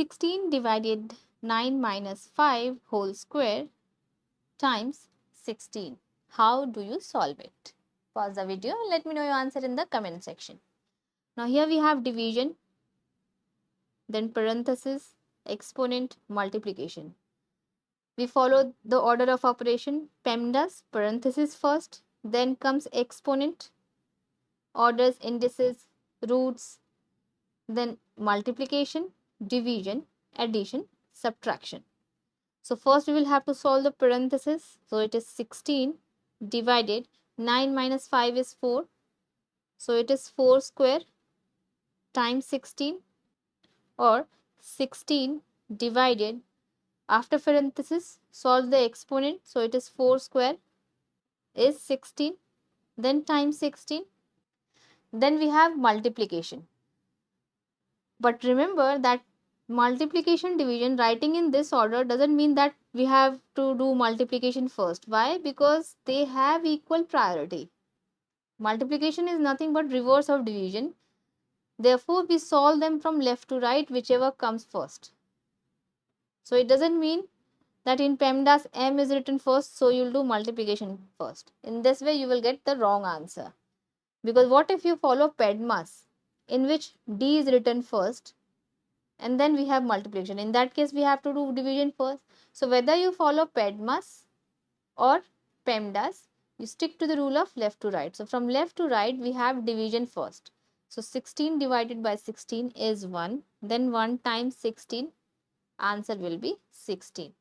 16 divided 9 minus 5 whole square times 16. How do you solve it? Pause the video and let me know your answer in the comment section. Now here we have division, then parenthesis, exponent, multiplication. We follow the order of operation. PEMDAS, parenthesis first, then comes exponent, orders, indices, roots, then multiplication, division, addition, subtraction. So first we will have to solve the parenthesis. So it is 16 divided 9 minus 5 is 4. So it is 4 square times 16, or 16 divided, after parenthesis solve the exponent. So it is 4 square is 16, then times 16. Then we have multiplication. But remember that multiplication, division, writing in this order doesn't mean that we have to do multiplication first. Why? Because they have equal priority. Multiplication is nothing but reverse of division. Therefore, we solve them from left to right, whichever comes first. So it doesn't mean that in PEMDAS M is written first, so you'll do multiplication first. In this way, you will get the wrong answer. Because what if you follow PEMDAS, in which D is written first, and then we have multiplication? In that case, we have to do division first. So whether you follow PEMDAS or PEMDAS, you stick to the rule of left to right. So from left to right, we have division first. So 16 divided by 16 is 1. Then 1 times 16, answer will be 16.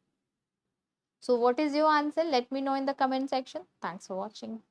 So what is your answer? Let me know in the comment section. Thanks for watching.